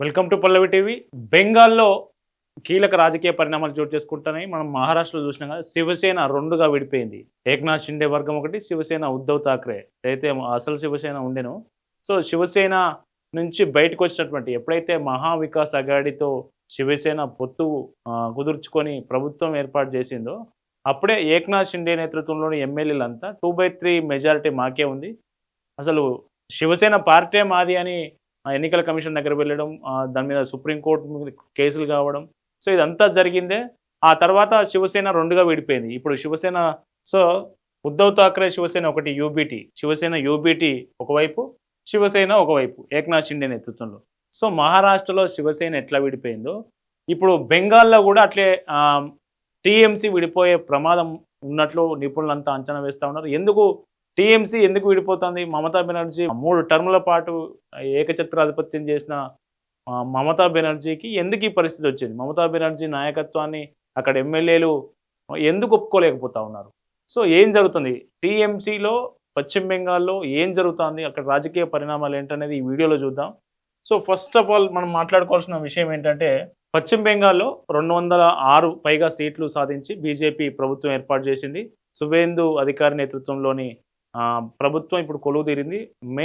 Welcome to Pallavi TV. బెంగాల్లో కీలక రాజకీయ పరిణామాలు చోటు చేసుకుంటున్నాయి. మనం మహారాష్ట్రలో చూసినాం కదా, శివసేన రెండుగా విడిపోయింది. ఏక్నాథ్ షిండే వర్గం ఒకటి, శివసేన ఉద్ధవ్ ఠాక్రే అయితే అసలు శివసేన ఉండెను. సో శివసేన నుంచి బయటకు వచ్చినటువంటి ఎప్పుడైతే మహావికాస్ అఘాడీతో శివసేన పొత్తు కుదుర్చుకొని ప్రభుత్వం ఏర్పాటు చేసిందో, అప్పుడే ఏక్నాథ్ షిండే నేతృత్వంలోని ఎమ్మెల్యేలంతా 2/3 మెజారిటీ మాకే ఉంది, అసలు శివసేన పార్టీ మాది అని ఎన్నికల కమిషన్ దగ్గర వెళ్ళడం, దాని మీద సుప్రీంకోర్టు మీద కేసులు కావడం. సో ఇదంతా జరిగిందే. ఆ తర్వాత శివసేన రెండుగా విడిపోయింది. ఇప్పుడు శివసేన సో ఉద్ధవ్ ఠాక్రే శివసేన ఒకటి యూబీటీ, శివసేన యూబీటీ ఒకవైపు, శివసేన ఒకవైపు ఏక్నాథ్ షిండే నేతృత్వంలో. సో మహారాష్ట్రలో శివసేన ఎట్లా విడిపోయిందో ఇప్పుడు బెంగాల్లో కూడా అట్లే టీఎంసీ విడిపోయే ప్రమాదం ఉన్నట్లు నిపుణులంతా అంచనా వేస్తూ ఉన్నారు. టీఎంసీ ఎందుకు విడిపోతుంది? మమతా బెనర్జీ 3 టర్ముల పాటు ఏకఛత్రాధిపత్యం చేసిన మమతా బెనర్జీకి ఎందుకు ఈ పరిస్థితి వచ్చింది? మమతా బెనర్జీ నాయకత్వాన్ని అక్కడ ఎమ్మెల్యేలు ఎందుకు ఒప్పుకోలేకపోతా ఉన్నారు? సో ఏం జరుగుతుంది టీఎంసీలో, పశ్చిమ బెంగాల్లో ఏం జరుగుతుంది, అక్కడ రాజకీయ పరిణామాలు ఏంటనేది ఈ వీడియోలో చూద్దాం. సో ఫస్ట్ ఆఫ్ ఆల్ మనం మాట్లాడుకోవాల్సిన విషయం ఏంటంటే, పశ్చిమ బెంగాల్లో 206 పైగా సీట్లు సాధించి బీజేపీ ప్రభుత్వం ఏర్పాటు చేసింది. సువేందు అధికారి నేతృత్వంలోని ప్రభుత్వం ఇప్పుడు కొలువు తీరింది. మే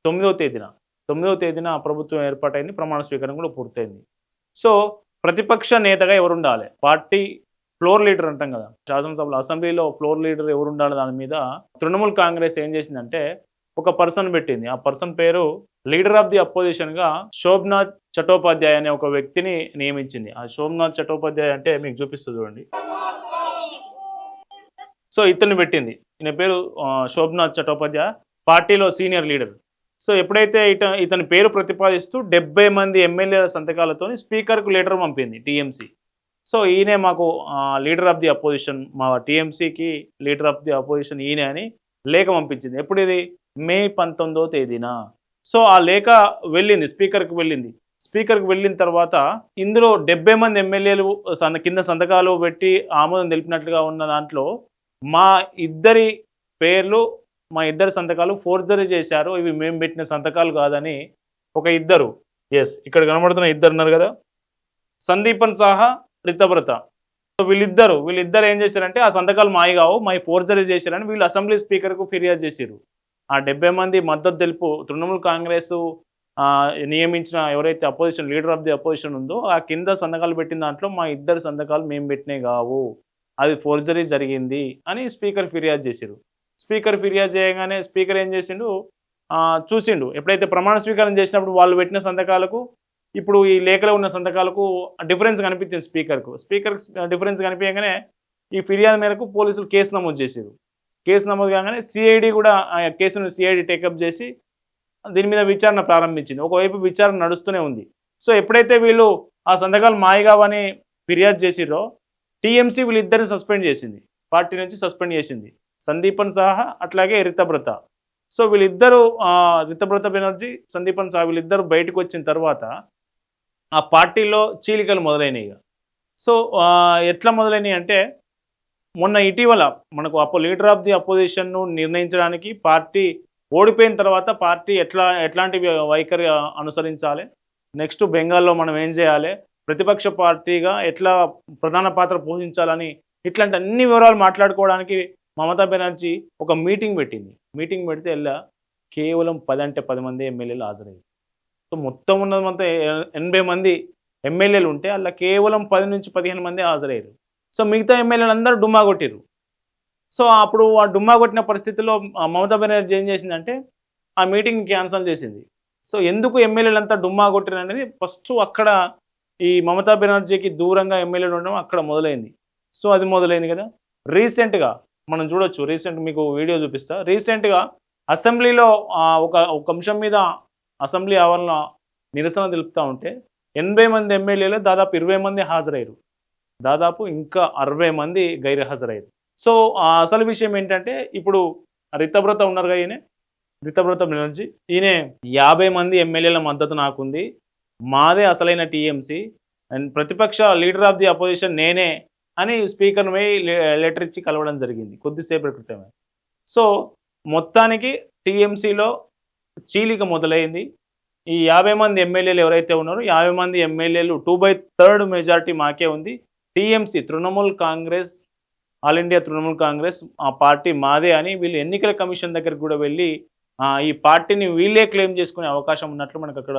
9వ తేదీన ప్రభుత్వం ఏర్పాటైంది. ప్రమాణ స్వీకారం కూడా పూర్తయింది. సో ప్రతిపక్ష నేతగా ఎవరు ఉండాలి? పార్టీ ఫ్లోర్ లీడర్ అంటాం కదా, శాసనసభలో అసెంబ్లీలో ఫ్లోర్ లీడర్ ఎవరు ఉండాలి? దాని మీద తృణమూల్ కాంగ్రెస్ ఏం చేసిందంటే ఒక పర్సన్ పెట్టింది. ఆ పర్సన్ పేరు leader of the అపోజిషన్గా Shobhanath Chattopadhyay అనే ఒక వ్యక్తిని నియమించింది. ఆ శోభనాథ్ చటోపాధ్యాయ అంటే మీకు చూపిస్తుంది చూడండి. సో ఇతన్ని పెట్టింది. ఈయన పేరు శోభనాథ్ చటోపాధ్యాయ, పార్టీలో సీనియర్ లీడర్. సో ఎప్పుడైతే ఇతని పేరు ప్రతిపాదిస్తూ 70 మంది ఎమ్మెల్యేల సంతకాలతో స్పీకర్కు లెటర్ పంపింది టీఎంసీ. సో ఈయనే మాకు లీడర్ ఆఫ్ ది అపోజిషన్, మా టీఎంసీకి లీడర్ ఆఫ్ ది అపోజిషన్ ఈయనే అని లేఖ పంపించింది. ఎప్పుడు ఇది? మే 19వ తేదీన. సో ఆ లేఖ వెళ్ళింది స్పీకర్కి వెళ్ళిన తర్వాత ఇందులో 70 మంది ఎమ్మెల్యేలు కింద సంతకాలు పెట్టి ఆమోదం తెలిపినట్లుగా ఉన్న దాంట్లో మా ఇద్దరి పేర్లు, మా ఇద్దరి సంతకాలు ఫోర్జరీ చేశారు, ఇవి మేము పెట్టిన సంతకాలు కాదని ఒక ఇద్దరు, ఇక్కడ కనబడుతున్న ఇద్దరు ఉన్నారు కదా, సందీపన్ సాహా, రితబ్రత. సో వీళ్ళిద్దరు ఏం చేశారంటే ఆ సంతకాలు మాయి కావు, మా ఫోర్జరీ చేశారని వీళ్ళు అసెంబ్లీ స్పీకర్కు ఫిర్యాదు చేశారు. ఆ 70 మంది మద్దతు తెలుపు తృణమూల్ కాంగ్రెస్ నియమించిన ఎవరైతే opposition leader of the opposition ఉందో ఆ కింద సంతకాలు పెట్టిన దాంట్లో మా ఇద్దరు సంతకాలు మేము పెట్టినవి కావు, అది ఫోర్జరీ జరిగింది అని స్పీకర్ ఫిర్యాదు చేశారు. స్పీకర్ ఫిర్యాదు చేయగానే స్పీకర్ ఏం చేసిండు, చూసిండు. ఎప్పుడైతే ప్రమాణ స్వీకారం చేసినప్పుడు వాళ్ళు పెట్టిన సంతకాలకు ఇప్పుడు ఈ లేఖలో ఉన్న సంతకాలకు డిఫరెన్స్ కనిపించింది స్పీకర్కు డిఫరెన్స్ కనిపించగానే ఈ ఫిర్యాదు మేరకు పోలీసులు కేసు నమోదు చేశారు. కేసు నమోదు కాగానే సిఐడి కూడా ఆ కేసును టేకప్ చేసి దీని మీద విచారణ ప్రారంభించింది. ఒకవైపు విచారణ నడుస్తూనే ఉంది. సో ఎప్పుడైతే వీళ్ళు ఆ సంతకాలు మాయగావని ఫిర్యాదు చేసిరో టీఎంసీ వీళ్ళిద్దరిని సస్పెండ్ చేసింది, పార్టీ నుంచి సస్పెండ్ చేసింది, సందీపన్ సాహా అట్లాగే రితబ్రత. సో వీళ్ళిద్దరూ రితబ్రత బెనర్జీ, సందీపన్ సాహా వీళ్ళిద్దరు బయటకు వచ్చిన తర్వాత ఆ పార్టీలో చీలికలు మొదలైనవి. సో ఎట్లా మొదలైనవి అంటే, మొన్న ఇటీవల మనకు లీడర్ ఆఫ్ ది అపోజిషన్ను నిర్ణయించడానికి పార్టీ ఓడిపోయిన తర్వాత పార్టీ ఎట్లాంటి వైఖరి అనుసరించాలి, నెక్స్ట్ బెంగాల్లో మనం ఏం చేయాలి, ప్రతిపక్ష పార్టీగా ఎట్లా ప్రధాన పాత్ర పోషించాలని ఇట్లాంటి అన్ని వివరాలు మాట్లాడుకోవడానికి మమతా బెనర్జీ ఒక మీటింగ్ పెట్టింది. మీటింగ్ పెడితే కేవలం 10 మంది ఎమ్మెల్యేలు హాజరయ్యారు. సో మొత్తం ఉన్నదంతా 80 మంది ఎమ్మెల్యేలు ఉంటే అలా కేవలం 10 నుంచి 15 మంది హాజరయ్యారు. సో మిగతా ఎమ్మెల్యేలు అందరూ డుమ్మా కొట్టిరు. సో అప్పుడు ఆ డుమ్మా కొట్టిన పరిస్థితుల్లో మమతా బెనర్జీ ఏం చేసిందంటే ఆ మీటింగ్ క్యాన్సిల్ చేసింది. సో ఎందుకు ఎమ్మెల్యేలు అంతా డుమ్మా కొట్టిరు అనేది ఫస్ట్ అక్కడ ఈ మమతా బెనర్జీకి దూరంగా ఎమ్మెల్యేలు ఉండడం అక్కడ మొదలైంది. సో అది మొదలైంది కదా. రీసెంట్గా మనం చూడొచ్చు, మీకు వీడియో చూపిస్తా. రీసెంట్గా అసెంబ్లీలో ఒక అంశం మీద అసెంబ్లీ ఆవరణ నిరసన తెలుపుతూ ఉంటే 80 మంది ఎమ్మెల్యేలు దాదాపు 20 మంది హాజరయ్యారు, దాదాపు ఇంకా 60 మంది గైర్హాజరయ్యారు. సో అసలు విషయం ఏంటంటే, ఇప్పుడు రితబ్రత ఉన్నారు కదా, రితబ్రత బెనర్జీ, ఈయన 50 మంది ఎమ్మెల్యేల మద్దతు నాకుంది, మాదే అసలైన టీఎంసీ అండ్ ప్రతిపక్ష లీడర్ ఆఫ్ ది అపోజిషన్ నేనే అని స్పీకర్ లెటర్ ఇచ్చి కలవడం జరిగింది కొద్దిసేపటి క్రితమే. సో మొత్తానికి టీఎంసీలో చీలిక మొదలైంది. ఈ 50 మంది ఎమ్మెల్యేలు ఎవరైతే ఉన్నారో 50 మంది ఎమ్మెల్యేలు 2/3 మెజారిటీ మాకే ఉంది. TMC Trinamool Congress, all India Trinamool Congress ఆ పార్టీ మాదే అని వీళ్ళు ఎన్నికల కమిషన్ దగ్గరికి కూడా వెళ్ళి ఈ పార్టీని వీళ్ళే క్లెయిమ్ చేసుకునే అవకాశం ఉన్నట్లు మనకు అక్కడ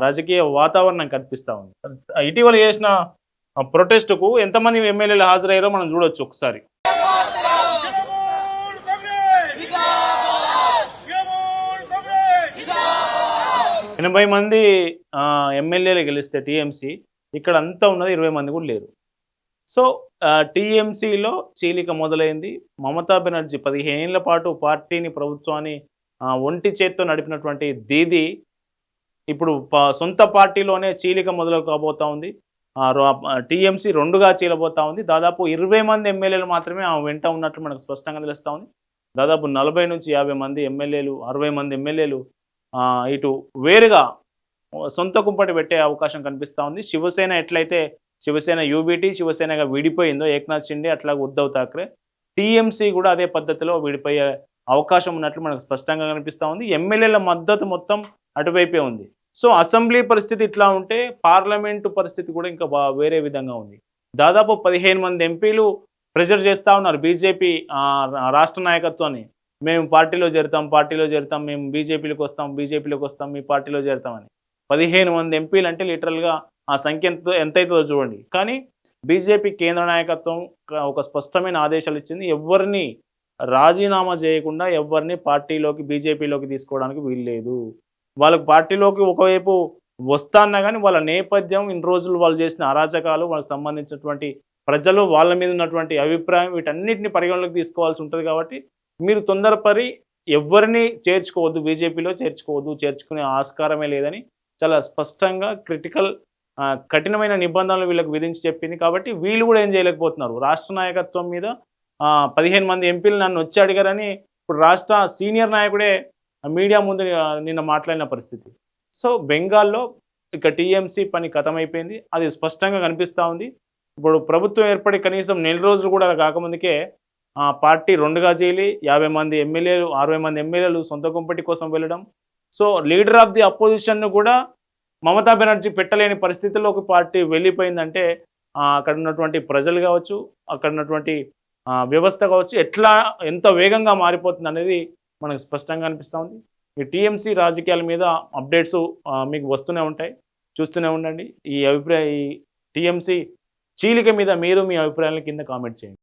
రాజకీయ వాతావరణం కనిపిస్తూ ఉంది. ఇటీవల చేసిన ప్రొటెస్టుకు ఎంతమంది ఎమ్మెల్యేలు హాజరయ్యారో మనం చూడొచ్చు ఒకసారి. 80 మంది ఎమ్మెల్యేలు గెలిస్తే టీఎంసీ ఇక్కడ అంతా ఉన్నది 20 మంది కూడా లేరు. సో టీఎంసీలో చీలిక మొదలైంది. మమతా బెనర్జీ 15 ఏళ్ల పాటు పార్టీని ప్రభుత్వాన్ని ఒంటి చేత్తో నడిపినటువంటి దీది ఇప్పుడు సొంత పార్టీలోనే చీలిక మొదలు కాబోతా ఉంది. టీఎంసీ 2గా చీలబోతా ఉంది. దాదాపు 20 మంది ఎమ్మెల్యేలు మాత్రమే ఆమె వెంట ఉన్నట్లు మనకు స్పష్టంగా తెలుస్తూ ఉంది. దాదాపు 40 నుంచి 50 మంది ఎమ్మెల్యేలు, 60 మంది ఎమ్మెల్యేలు ఇటు వేరుగా సొంత కుంపటి పెట్టే అవకాశం కనిపిస్తూ ఉంది. శివసేన ఎట్లయితే శివసేన యూబీటీ శివసేనగా విడిపోయిందో ఏక్నాథ్ షిండే, అట్లాగే ఉద్ధవ్ ఠాక్రే, టీఎంసీ కూడా అదే పద్ధతిలో విడిపోయే అవకాశం ఉన్నట్లు మనకు స్పష్టంగా కనిపిస్తూ ఉంది. ఎమ్మెల్యేల మద్దతు మొత్తం అటువైపే ఉంది. సో అసెంబ్లీ పరిస్థితి ఇట్లా ఉంటే పార్లమెంటు పరిస్థితి కూడా ఇంకా వేరే విధంగా ఉంది. దాదాపు 15 మంది ఎంపీలు ప్రెజర్ చేస్తూ ఉన్నారు బీజేపీ రాష్ట్ర నాయకత్వాన్ని. మేము పార్టీలో చేరుతాం, మేము బీజేపీలోకి వస్తాం, మీ పార్టీలో చేరుతామని. 15 మంది ఎంపీలు అంటే లిటరల్గా ఆ సంఖ్య ఎంతైతుందో చూడండి. కానీ బీజేపీ కేంద్ర నాయకత్వం ఒక స్పష్టమైన ఆదేశాలు ఇచ్చింది. ఎవరిని రాజీనామా చేయకుండా ఎవరిని పార్టీలోకి బీజేపీలోకి తీసుకోవడానికి వీల్లేదు. వాళ్ళకి పార్టీలోకి ఒకవైపు వస్తాన్నా కానీ వాళ్ళ నేపథ్యం, ఇన్ని రోజులు వాళ్ళు చేసిన అరాచకాలు, వాళ్ళకి సంబంధించినటువంటి ప్రజలు వాళ్ళ మీద ఉన్నటువంటి అభిప్రాయం, వీటన్నిటిని పరిగణలోకి తీసుకోవాల్సి ఉంటుంది. కాబట్టి మీరు తొందరపడి ఎవరిని చేర్చుకోవద్దు, బీజేపీలో చేర్చుకునే ఆస్కారమే లేదని చాలా స్పష్టంగా కఠినమైన నిబంధనలు వీళ్ళకు విధించి చెప్పింది. కాబట్టి వీళ్ళు కూడా ఏం చేయలేకపోతున్నారు. రాష్ట్ర నాయకత్వం మీద 15 మంది ఎంపీలు నన్ను వచ్చి అడిగారని ఇప్పుడు రాష్ట్ర సీనియర్ నాయకుడే మీడియా ముందు నిన్న మాట్లాడిన పరిస్థితి. సో బెంగాల్లో ఇక టీఎంసీ పని ఖతమైపోయింది. అది స్పష్టంగా కనిపిస్తూ ఉంది. ఇప్పుడు ప్రభుత్వం ఏర్పడి కనీసం నెల రోజులు కూడా కాకముందుకే పార్టీ 2గా చేయాలి. 50 మంది ఎమ్మెల్యేలు, 60 మంది ఎమ్మెల్యేలు సొంత కుంపటి కోసం వెళ్ళడం. సో లీడర్ ఆఫ్ ది అపోజిషన్ను కూడా మమతా బెనర్జీ పెట్టలేని పరిస్థితుల్లోకి పార్టీ వెళ్ళిపోయిందంటే అక్కడ ఉన్నటువంటి ప్రజలు కావచ్చు, అక్కడ ఉన్నటువంటి వ్యవస్థ కావచ్చు, ఎంత వేగంగా మారిపోతుంది అనేది మనకు స్పష్టంగా అనిపిస్తూ ఉంది. ఈ టీఎంసీ రాజకీయాల మీద అప్డేట్స్ మీకు వస్తూనే ఉంటాయి, చూస్తూనే ఉండండి. ఈ టీఎంసీ చీలిక మీద మీరు మీ అభిప్రాయాలను కింద కామెంట్ చేయండి.